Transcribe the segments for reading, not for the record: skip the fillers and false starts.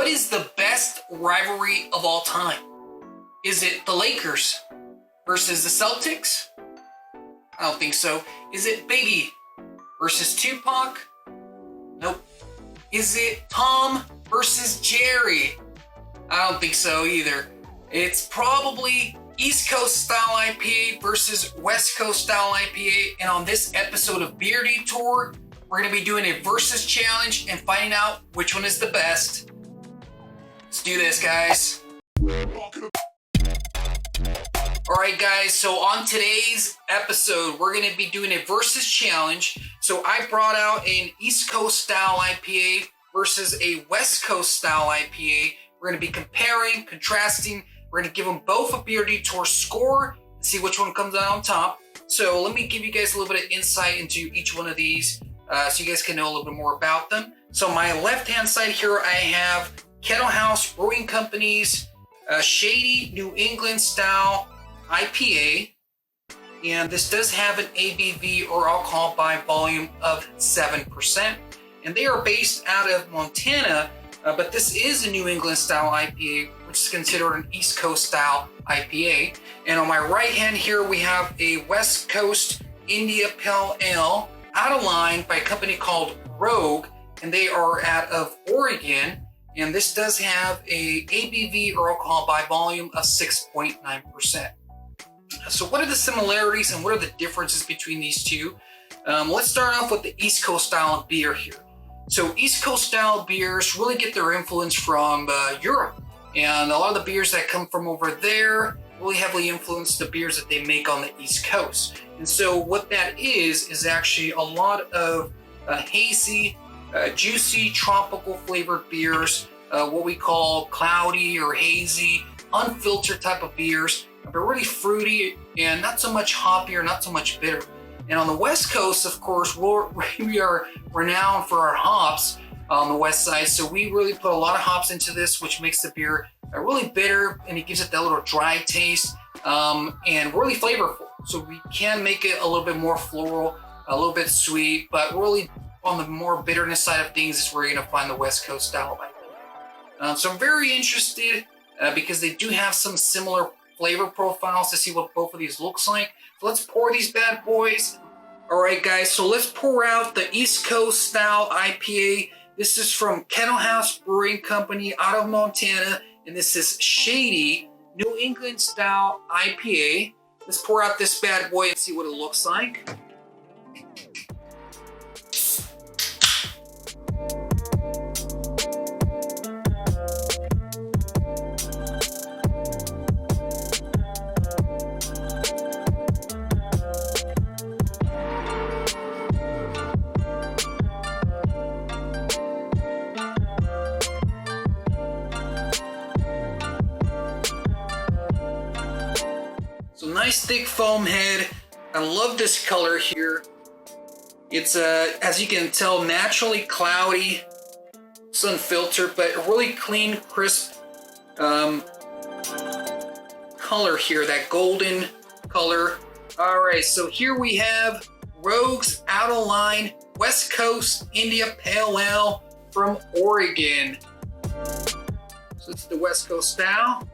what is the best rivalry of all time? Is it the Lakers versus the Celtics? I don't think so. Is it Biggie versus Tupac? Nope. Is it Tom versus Jerry? I don't think so either. It's probably East Coast style IPA versus West Coast style IPA. And on this episode of Beer Detour, we're going to be doing a versus challenge and finding out which one is the best. Let's do this, guys. Alright guys, so on today's episode, we're going to be doing a versus challenge. So I brought out an East Coast style IPA versus a West Coast style IPA. We're going to be comparing, contrasting. We're going to give them both a Beer Detour score and see which one comes out on top. So let me give you guys a little bit of insight into each one of these so you guys can know a little bit more about them. So on my left-hand side here, I have Kettle House Brewing Company's Shady New England style IPA. And this does have an ABV or alcohol by volume of 7%. And they are based out of Montana, but this is a New England style IPA, which is considered an East Coast style IPA. And on my right hand here, we have a West Coast India Pale Ale out of line by a company called Rogue, and they are out of Oregon. And this does have a ABV or alcohol by volume of 6.9%. So what are the similarities and what are the differences between these two? Let's start off with the East Coast style of beer here. So East Coast style beers really get their influence from Europe. And a lot of the beers that come from over there really heavily influence the beers that they make on the East Coast. And so what that is actually a lot of hazy, juicy, tropical flavored beers, what we call cloudy or hazy, unfiltered type of beers, but really fruity and not so much hoppy or not so much bitter. And on the West Coast, of course, we are renowned for our hops on the West side. So we really put a lot of hops into this, which makes the beer really bitter and it gives it that little dry taste and really flavorful. So we can make it a little bit more floral, a little bit sweet, but really on the more bitterness side of things is where you're going to find the West Coast style IPA. So I'm very interested because they do have some similar flavor profiles to see what both of these looks like. So let's pour these bad boys. All right, guys, so let's pour out the East Coast style IPA. This is from Kettle House Brewing Company out of Montana, and this is Shady New England style IPA. Let's pour out this bad boy and see what it looks like. So nice thick foam head. I love this color here. It's as you can tell, naturally cloudy, it's unfiltered, but a really clean, crisp color here, that golden color. All right, so here we have Rogue's out of line West Coast India Pale Ale from Oregon. So it's the West Coast style.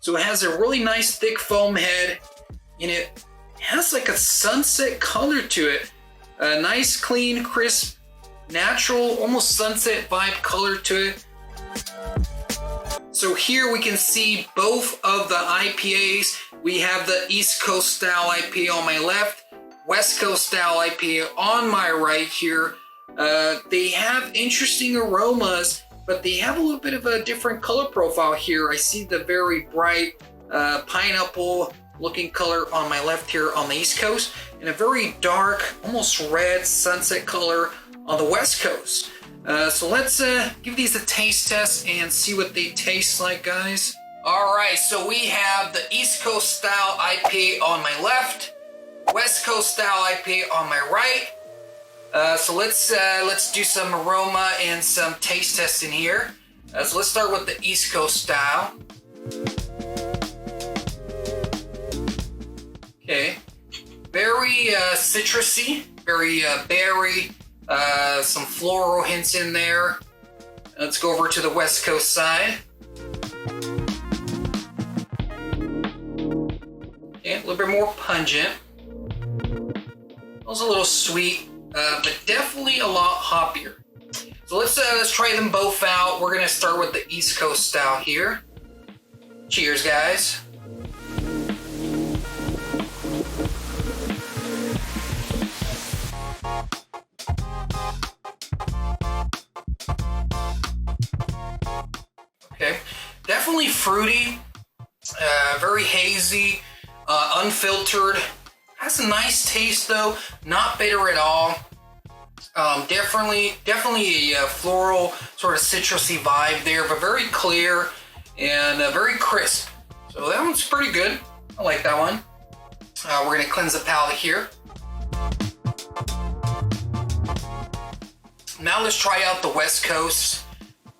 So it has a really nice thick foam head and it has like a sunset color to it. A nice, clean, crisp, natural, almost sunset vibe color to it. So here we can see both of the IPAs. We have the East Coast style IPA on my left, West Coast style IPA on my right here. They have interesting aromas, but they have a little bit of a different color profile here. I see the very bright pineapple looking color on my left here on the East Coast, and a very dark, almost red sunset color on the West Coast. So let's give these a taste test and see what they taste like, guys. All right, so we have the East Coast style IPA on my left, West Coast style IPA on my right. So let's do some aroma and some taste testing here. So let's start with the East Coast style. Okay, very citrusy, very berry, some floral hints in there. Let's go over to the West Coast side. Okay, a little bit more pungent. It was a little sweet, but definitely a lot hoppier. So let's try them both out. We're gonna start with the East Coast style here. Cheers, guys. Okay, definitely fruity, very hazy, unfiltered. Has a nice taste though, not bitter at all. Definitely a floral sort of citrusy vibe there, but very clear and very crisp. So that one's pretty good. I like that one. We're gonna cleanse the palate here. Now let's try out the West Coast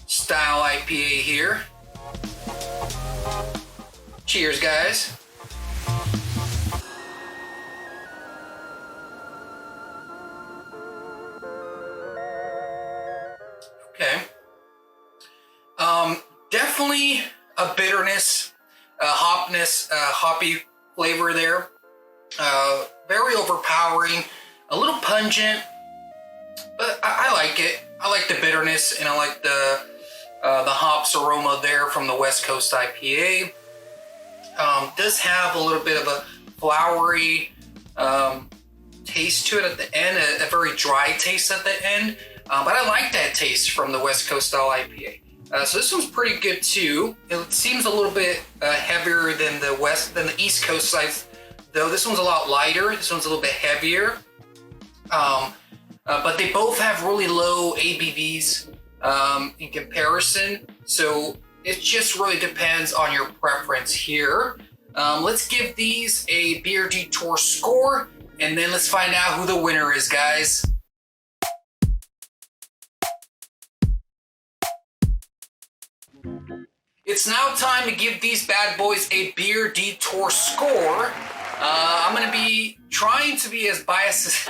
style IPA here. Cheers, guys. Okay. Definitely a bitterness, hoppy flavor there. Very overpowering, a little pungent, but I like it. I like the bitterness, and I like the hops aroma there from the West Coast IPA. Does have a little bit of a flowery taste to it at the end, a very dry taste at the end. But I like that taste from the West Coast style IPA. So this one's pretty good too. It seems a little bit heavier than the East Coast side, though. This one's a lot lighter. This one's a little bit heavier. But they both have really low ABVs in comparison. So it just really depends on your preference here. Let's give these a Beer Detour score, and then let's find out who the winner is, guys. It's now time to give these bad boys a Beer Detour score. I'm going to be trying to be as unbiased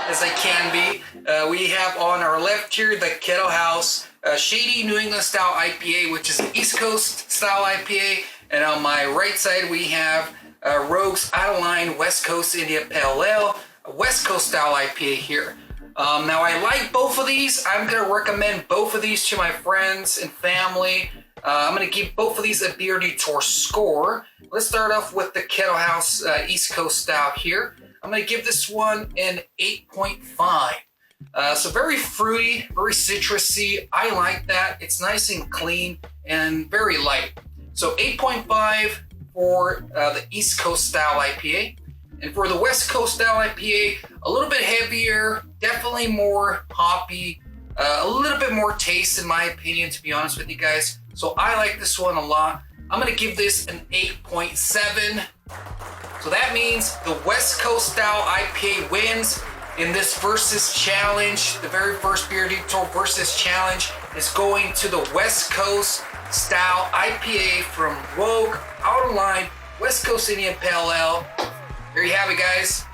as I can be. We have on our left here the Kettle House Shady New England Style IPA, which is an East Coast Style IPA. And on my right side, we have Rogue's Out of Line West Coast India Pale Ale, a West Coast Style IPA here. Now, I like both of these. I'm going to recommend both of these to my friends and family. I'm going to give both of these a Beer Detour score. Let's start off with the Kettle House East Coast Style here. I'm going to give this one an 8.5. So very fruity, very citrusy. I like that. It's nice and clean and very light. So 8.5 for the East Coast Style IPA. And for the West Coast Style IPA, a little bit heavier, definitely more hoppy, a little bit more taste in my opinion, to be honest with you guys. So I like this one a lot. I'm gonna give this an 8.7. So that means the West Coast Style IPA wins in this versus challenge. The very first Beer Detour versus challenge is going to the West Coast Style IPA from Rogue Out of Line West Coast Indian Pale Ale. There you have it, guys.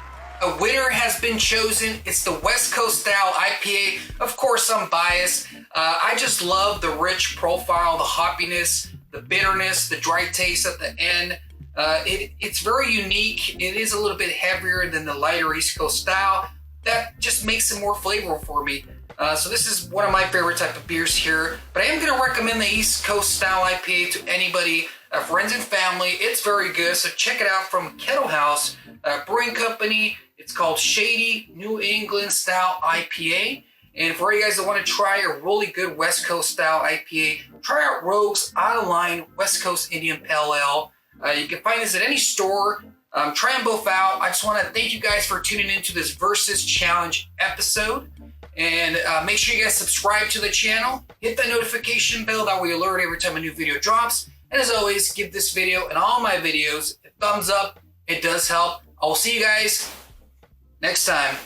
A winner has been chosen. It's the West Coast Style IPA. Of course, I'm biased. I just love the rich profile, the hoppiness, the bitterness, the dry taste at the end. It's very unique. It is a little bit heavier than the lighter East Coast Style. That just makes it more flavorful for me. So this is one of my favorite type of beers here. But I am going to recommend the East Coast Style IPA to anybody, friends and family. It's very good. So check it out from Kettle House Brewing Company. It's called Shady New England Style IPA. And for you guys that want to try a really good West Coast Style IPA, try out Rogue's Out of Line West Coast Indian Pale Ale. You can find this at any store. Try them both out. I just want to thank you guys for tuning into this Versus Challenge episode. And make sure you guys subscribe to the channel. Hit that notification bell. That way you're alerted every time a new video drops. And as always, give this video and all my videos a thumbs up. It does help. I will see you guys next time.